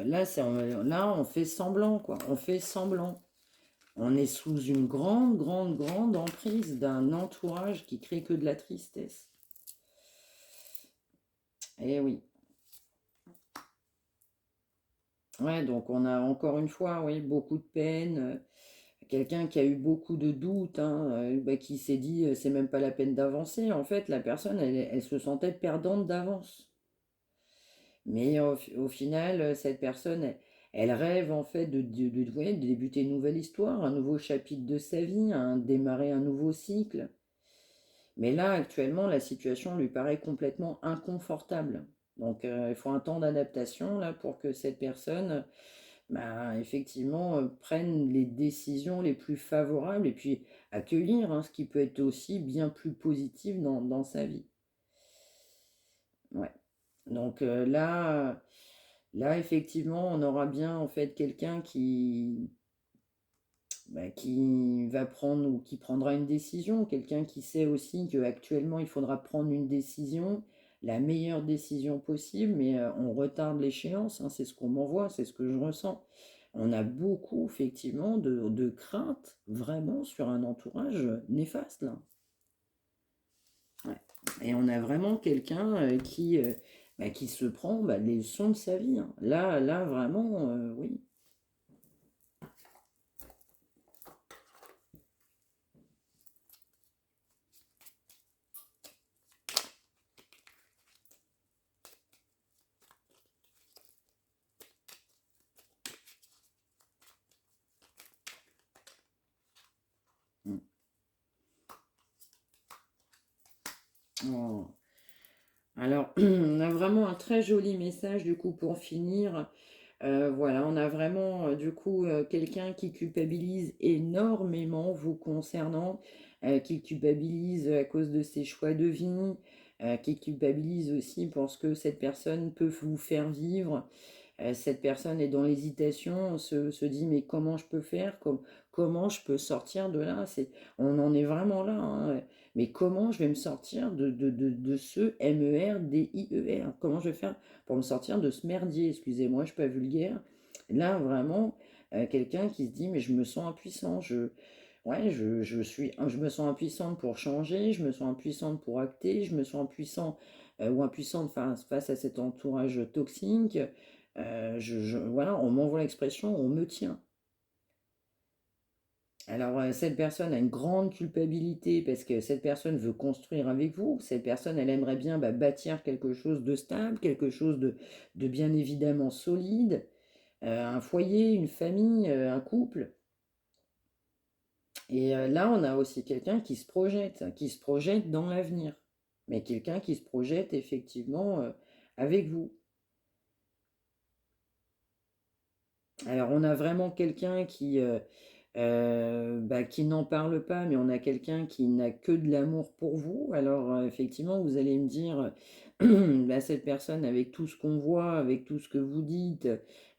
S1: là, on fait semblant, quoi. On fait semblant. On est sous une grande, grande, grande emprise d'un entourage qui crée que de la tristesse. Eh oui. Ouais, donc on a encore une fois, oui, beaucoup de peine. Quelqu'un qui a eu beaucoup de doutes, hein, qui s'est dit, c'est même pas la peine d'avancer. En fait, la personne, elle se sentait perdante d'avance. Mais au final, cette personne, elle rêve en fait ouais, de débuter une nouvelle histoire, un nouveau chapitre de sa vie, démarrer un nouveau cycle. Mais là, actuellement, la situation lui paraît complètement inconfortable. Donc, il faut un temps d'adaptation là pour que cette personne, bah, effectivement, prenne les décisions les plus favorables et puis accueillir hein, ce qui peut être aussi bien plus positif dans sa vie. Ouais. Donc là, effectivement, on aura bien en fait quelqu'un qui va prendre ou qui prendra une décision, quelqu'un qui sait aussi qu'actuellement il faudra prendre une décision, la meilleure décision possible, mais on retarde l'échéance, hein, c'est ce qu'on m'envoie, c'est ce que je ressens. On a beaucoup effectivement de craintes vraiment sur un entourage néfaste là. Ouais. Et on a vraiment quelqu'un qui se prend les leçons de sa vie, hein. Là vraiment, oui. Mm. Oh. Alors, on a vraiment un très joli message du coup pour finir. Voilà, on a vraiment du coup quelqu'un qui culpabilise énormément vous concernant, qui culpabilise à cause de ses choix de vie, qui culpabilise aussi pour ce que cette personne peut vous faire vivre. Cette personne est dans l'hésitation, se dit mais comment je peux faire, comment je peux sortir de là, on en est vraiment là, hein. Mais comment je vais me sortir de ce MERDIER, comment je vais faire pour me sortir de ce merdier, excusez-moi, je suis pas vulgaire. Là vraiment, quelqu'un qui se dit mais je me sens impuissant, ouais, je me sens impuissante pour changer, je me sens impuissante pour acter, je me sens impuissant ou impuissante face à cet entourage toxique. Voilà, on m'envoie l'expression, on me tient. Alors, cette personne a une grande culpabilité parce que cette personne veut construire avec vous. Cette personne, elle aimerait bien bâtir quelque chose de stable, quelque chose de bien évidemment solide, un foyer, une famille, un couple. Et là, on a aussi quelqu'un qui se projette dans l'avenir, mais quelqu'un qui se projette effectivement avec vous. Alors, on a vraiment quelqu'un qui n'en parle pas, mais on a quelqu'un qui n'a que de l'amour pour vous. Alors, effectivement, vous allez me dire, cette personne, avec tout ce qu'on voit, avec tout ce que vous dites,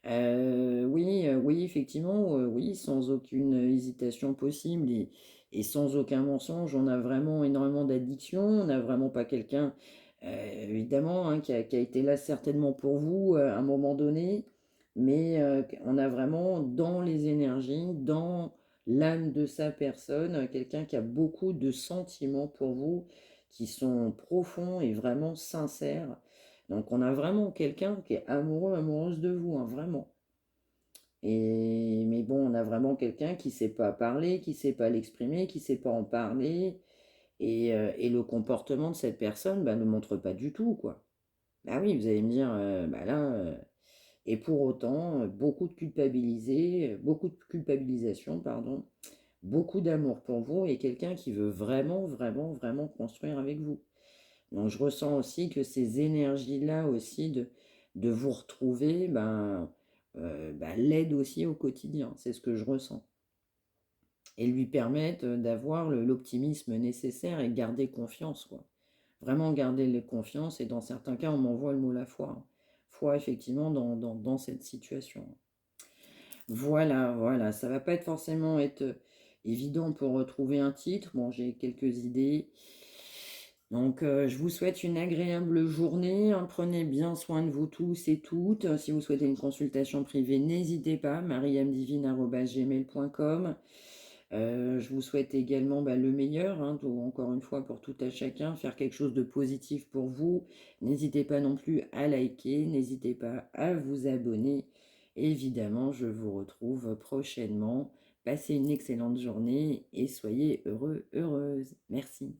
S1: oui, oui, effectivement, oui, sans aucune hésitation possible et sans aucun mensonge, on a vraiment énormément d'addiction. On n'a vraiment pas quelqu'un, évidemment, hein, qui a été là certainement pour vous à un moment donné. Mais on a vraiment dans les énergies, dans l'âme de sa personne, quelqu'un qui a beaucoup de sentiments pour vous, qui sont profonds et vraiment sincères. Donc on a vraiment quelqu'un qui est amoureux, amoureuse de vous, hein, vraiment. Mais bon, on a vraiment quelqu'un qui ne sait pas parler, qui ne sait pas l'exprimer, qui ne sait pas en parler. Et le comportement de cette personne ne montre pas du tout, quoi. Ah oui, vous allez me dire, là, et pour autant, beaucoup de culpabilisation, pardon, beaucoup d'amour pour vous et quelqu'un qui veut vraiment, vraiment, vraiment construire avec vous. Donc je ressens aussi que ces énergies-là aussi de vous retrouver, l'aident aussi au quotidien. C'est ce que je ressens. Et lui permettent d'avoir l'optimisme nécessaire et garder confiance, quoi. Vraiment garder les confiances et dans certains cas, on m'envoie le mot la foi, hein. Foi, effectivement, dans cette situation. Voilà, voilà, ça va pas être forcément être évident pour retrouver un titre. Bon, j'ai quelques idées. Donc, je vous souhaite une agréable journée, hein. Prenez bien soin de vous tous et toutes. Si vous souhaitez une consultation privée, n'hésitez pas, mariamdivine@gmail.com. Je vous souhaite également le meilleur, hein, encore une fois pour tout à chacun, faire quelque chose de positif pour vous. N'hésitez pas non plus à liker, n'hésitez pas à vous abonner. Évidemment, je vous retrouve prochainement. Passez une excellente journée et soyez heureux, heureuse. Merci.